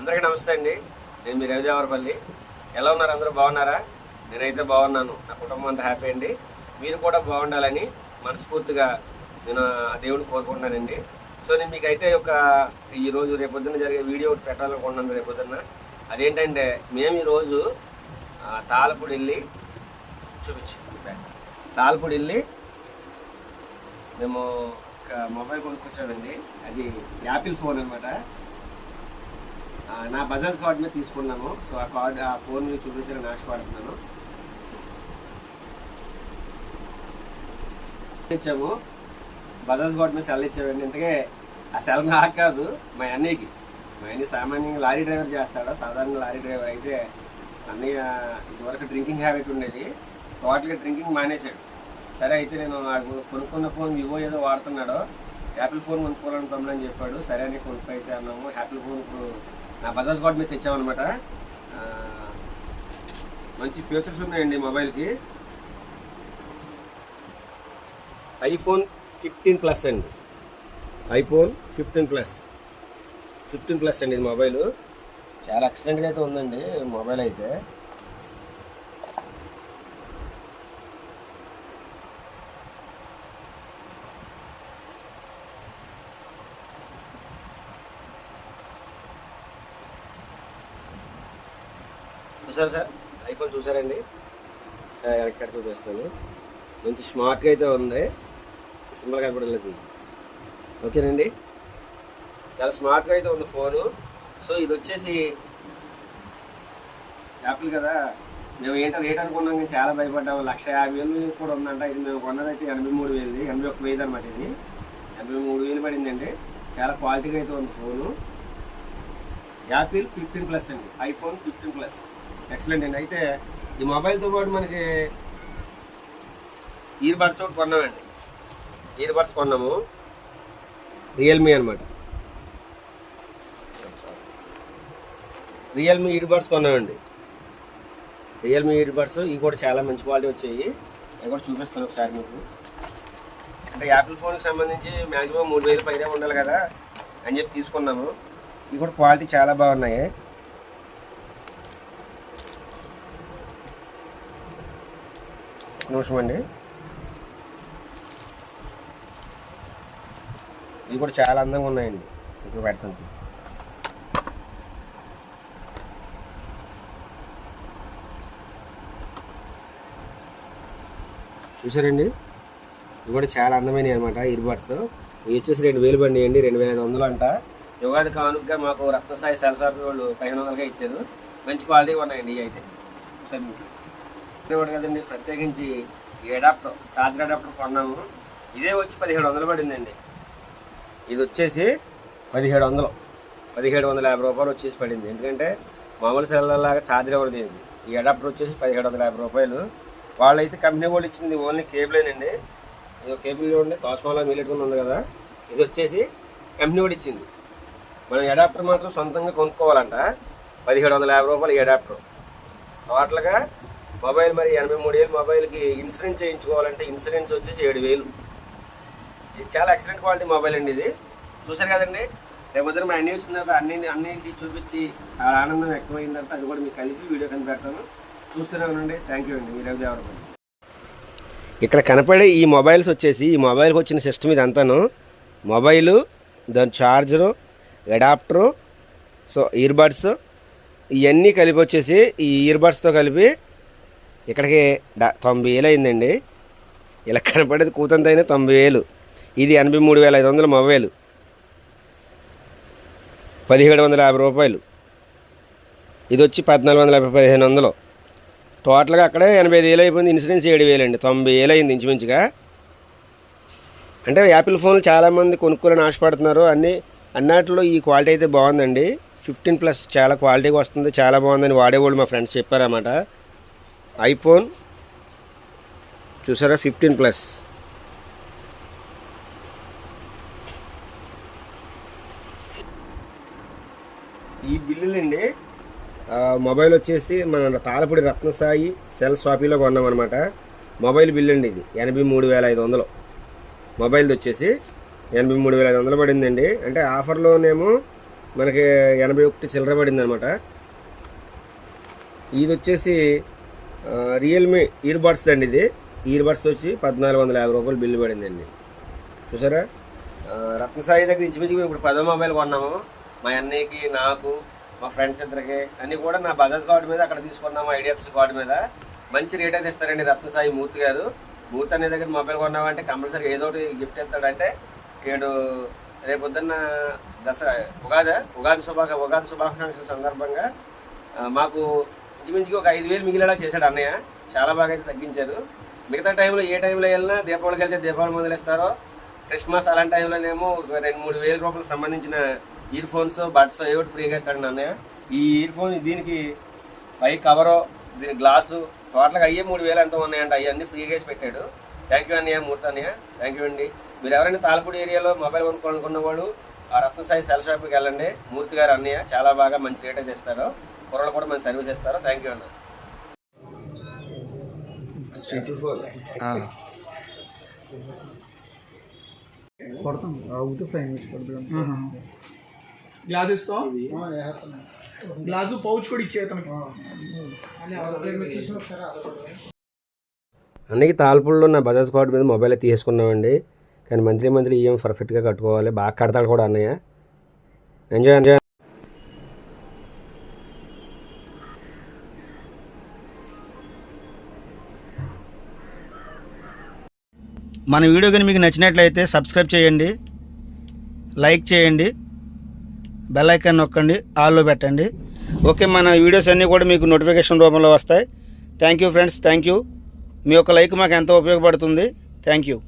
అందరికీ నమస్తే అండి. నేను మీ రవిదేవరపల్లి. ఎలా ఉన్నారు? అందరూ బాగున్నారా? నేనైతే బాగున్నాను. నా కుటుంబం అంతా హ్యాపీ అండి. మీరు కూడా బాగుండాలని మనస్ఫూర్తిగా నేను ఆ దేవుడిని కోరుకుంటున్నానండి. సో నేను మీకైతే ఈరోజు రేపొద్దున జరిగే వీడియో ఒకటి పెట్టాలనుకుంటున్నాను. రేపొద్దున అదేంటంటే మేము ఈరోజు తాళపూడి వెళ్ళి తాళపూడి వెళ్ళి మేము ఒక మొబైల్ కొనుక్కొచ్చామండి. అది యాపిల్ ఫోన్ అనమాట. నా బజాజ్ కార్డ్ మీద తీసుకున్నాము. సో ఆ ఫోన్ మీద చూపించాలని ఆశపడుతున్నాను. ఇచ్చాము బజాజ్ కార్డ్ మీద సెల్ ఇచ్చామండి. ఇంతకే ఆ సెల్ నాకు కాదు, మా అన్నయ్యకి. మా అన్నయ్య సామాన్యంగా లారీ డ్రైవర్ చేస్తాడు. సాధారణ లారీ డ్రైవర్ అయితే అన్నయ్య ఇదివరకు డ్రింకింగ్ హ్యాబిట్ ఉండేది. టోటల్గా డ్రింకింగ్ మానేశాడు. సరే అయితే నేను కొనుక్కున్న ఫోన్ వివో ఏదో వాడుతున్నాడో, యాపిల్ ఫోన్ కొనుక్కోవాలని తమ్ముడని చెప్పాడు. సరే అని కొనుక్కైతే అన్నాము. యాపిల్ ఫోన్ ఇప్పుడు నా బజాజ్ కార్డ్ మీద తెచ్చామన్నమాట. మంచి ఫీచర్స్ ఉన్నాయండి మొబైల్కి. ఐఫోన్ 15+ అండి. ఐఫోన్ 15+ అండి ఇది మొబైల్. చాలా ఎక్సలెంట్గా అయితే ఉందండి మొబైల్ అయితే. చూసారు సార్, ఐఫోన్ చూసారండి? ఎక్కడ చూపిస్తాను. మంచి స్మార్ట్గా అయితే ఉంది. సింపుల్గా కనపడలేదు. ఓకేనండి, చాలా స్మార్ట్గా అయితే ఉంది ఫోను. సో ఇది వచ్చేసి యాపిల్ కదా, మేము రేట్ అనుకున్నాం కానీ చాలా భయపడ్డాము. 1,50,000 కూడా ఉందంట. ఇది మేము కొన్నదైతే 83,000, 81,000 అనమాట. ఇది 83,000 పడిందండి. చాలా క్వాలిటీగా అయితే ఉంది ఫోను. యాపిల్ 15+ అండి. ఐఫోన్ 15+ ఎక్సలెంట్ అండి. అయితే ఈ మొబైల్తో పాటు మనకి ఇయర్ బడ్స్ ఒకటి కొన్నామండి. ఇయర్ బడ్స్ కొన్నాము, రియల్మీ అనమాట. రియల్మీ ఇయర్ బడ్స్ కొన్నామండి. రియల్మీ ఇయర్ బడ్స్ ఇవి కూడా చాలా మంచి క్వాలిటీ వచ్చాయి. అవి కూడా చూపిస్తాను ఒకసారి మీకు. అంటే యాపిల్ ఫోన్కి సంబంధించి మ్యాక్సిమం 3,000 పైనే ఉండాలి కదా అని చెప్పి తీసుకున్నాము. ఇవి కూడా క్వాలిటీ చాలా బాగున్నాయి. నిమిషం అండి. ఇవి కూడా చాలా అందంగా ఉన్నాయండి. ఇప్పుడు పెడతాను. చూసారండి, ఇవి కూడా చాలా అందమైనవి అనమాట ఇయర్ బడ్స్. ఇవి వచ్చేసి 2,000 పడినాయండి. 2,500 అంట. యుగాది కానుకగా మాకు రత్నసాయి సెల్సార్ వాళ్ళు 1,500గా ఇచ్చారు. మంచి క్వాలిటీగా ఉన్నాయండి ఇవి అయితే. సరే కదండి, ప్రత్యేకించి అడాప్టర్, ఛార్జర్ అడాప్టర్ కొన్నాము. ఇదే వచ్చి 1,700 పడిందండి. ఇది వచ్చేసి 1,750 రూపాయలు వచ్చేసి పడింది. ఎందుకంటే మామూలు సెల్లలాగా ఛార్జర్ ఎవరు దీనికి. ఈ అడాప్టర్ వచ్చేసి 1,750 రూపాయలు. వాళ్ళైతే కంపెనీ వాళ్ళు ఇచ్చింది ఓన్లీ కేబులేనండి. ఇది కేబుల్ చూడండి, తాస్మాలా మీలెట్టుకుని ఉంది కదా. ఇది వచ్చేసి కంపెనీ కూడా ఇచ్చింది. మనం అడాప్టర్ మాత్రం సొంతంగా కొనుక్కోవాలంట. 1,750 రూపాయలు ఈ అడాప్టర్. టోటల్గా మొబైల్ మరి 83,000 మొబైల్కి ఇన్సూరెన్స్ చేయించుకోవాలంటే ఇన్సూరెన్స్ వచ్చేసి 7,000. ఇది చాలా ఎక్సలెంట్ క్వాలిటీ మొబైల్ అండి. ఇది చూసారు కదండి. రేపు పొద్దున మా అన్నీ వచ్చిన తర్వాత అన్నింటికి చూపించి ఆ ఆనందం వ్యక్తమైన తర్వాత అది కూడా మీకు కలిపి వీడియో కింద పెడతాను. చూస్తూనే ఉండండి. థ్యాంక్ యూ అండి. మీరు ఎవరు ఇక్కడ కనపడే ఈ మొబైల్స్ వచ్చేసి, ఈ మొబైల్కి వచ్చిన సిస్టమ్ ఇది అంతాను. మొబైలు, దాని charger, adapter, so ear buds ఇవన్నీ కలిపి వచ్చేసి ఈ ఇయర్ బడ్స్తో కలిపి ఇక్కడికి 90,000 అయిందండి. ఇలా కనపడేది కూతంతైనా 90,000. ఇది 83,500 మొబైల్, 1,750 రూపాయలు. ఇది వచ్చి 1,450, 1,500. టోటల్గా అక్కడే 85,000 అయిపోయింది. ఇన్సూరెన్స్ 7,000 అండి. 90,000 అయింది ఇంచుమించుగా. అంటే యాపిల్ ఫోన్లు చాలామంది కొనుక్కోవాలని ఆశపడుతున్నారు. అన్నిటిలో ఈ క్వాలిటీ అయితే బాగుందండి. 15+ చాలా క్వాలిటీగా వస్తుంది, చాలా బాగుందని వాడేవాళ్ళు మా ఫ్రెండ్స్ చెప్పారన్నమాట. ఐఫోన్ చూసారా 15+. ఈ బిల్లులండి మొబైల్ వచ్చేసి మన Talapudi Ratnasai cell షాపీలో కొన్నామన్నమాట. Mobile bill అండి ఇది 83,500. మొబైల్ది వచ్చేసి 83,500 పడిందండి. అంటే ఆఫర్లోనేమో మనకి 81 చిల్లర పడింది అనమాట. ఇది వచ్చేసి రియల్మీ ఇయర్ బడ్స్ అండి. ఇది ఇయర్ బడ్స్ వచ్చి 1450 రూపాయలు బిల్లు పడిందండి. చూసారా, రత్నసాయి దగ్గర ఇంచుమించుగా ఇప్పుడు 10 మొబైల్ కొన్నాము. మా అన్నయ్యకి, నాకు, మా ఫ్రెండ్స్ ఇద్దరికి అన్నీ కూడా నా బజాజ్ కార్డు మీద అక్కడ తీసుకున్నాము, ఐడిఎఫ్సి కార్డు మీద. మంచి రేట్ అయితే ఇస్తారండి రత్నసాయి మూర్తి గారు. మూర్తి అనే దగ్గర మొబైల్ కొన్నామంటే కంపల్సరీ ఏదో ఒకటి గిఫ్ట్ ఇస్తాడంటే రేపు పొద్దున్న దసరా ఉగాది శుభాకాంక్షల సందర్భంగా మాకు ఇంచుమించుగా ఒక 5,000 మిగిలేలా చేశాడు అన్నయ్య. చాలా బాగా అయితే తగ్గించారు. మిగతా టైంలో ఏ టైంలో వెళ్ళినా దీపావళికి వెళ్తే దీపావళి మొదలు ఇస్తారో, క్రిస్మస్ అలాంటి టైంలోనేమో 2-3 వేల రూపాయలకు సంబంధించిన ఇయర్ ఫోన్స్, బడ్స్ ఏదో ఫ్రీగా ఇస్తాడు అన్నయ్య. ఈ ఇయర్ ఫోన్ దీనికి పై కవరు, దీని గ్లాసు టోటల్గా అయ్యే 3,000 ఎంతో ఉన్నాయంట. అవన్నీ ఫ్రీగా వేసి పెట్టాడు. థ్యాంక్ యూ అన్నయ్య, మూర్తి అన్నయ్య, థ్యాంక్ యూ అండి. మీరు ఎవరైనా తాళపూడి ఏరియాలో మొబైల్ కొనుక్కోనుకున్న వాళ్ళు ఆ రత్నసాయి సెల్ షాప్కి వెళ్ళండి. మూర్తి గారు అన్నయ్య చాలా బాగా మంచి రేట్ అయితే ఇస్తారు. కూరలు కూడా మంచి సర్వీస్ ఇస్తారు. థ్యాంక్ యూ అన్న. గ్లాస్ ఇస్తాం, గ్లాసు పౌచ్ కూడా ఇచ్చే అతనికి. అన్నకి తాల్పూడిలో నా బజాజ్ కార్డు మీద మొబైల్ అయితే తీసుకున్నామండి. కానీ మంత్లీ ఈఎం పర్ఫెక్ట్గా కట్టుకోవాలి. బాగా కడతాడు కూడా అన్నయ్య. ఎంజాయ్. మన వీడియో కానీ మీకు నచ్చినట్లయితే సబ్స్క్రైబ్ చేయండి, లైక్ చేయండి, బెల్ ఐకాన్ నొక్కండి, ఆల్లో పెట్టండి. ఓకే, మన వీడియోస్ అన్నీ కూడా మీకు నోటిఫికేషన్ రూపంలో వస్తాయి. Thank you friends, thank you. మీ యొక్క లైక్ మాకు ఎంతో ఉపయోగపడుతుంది. Thank you.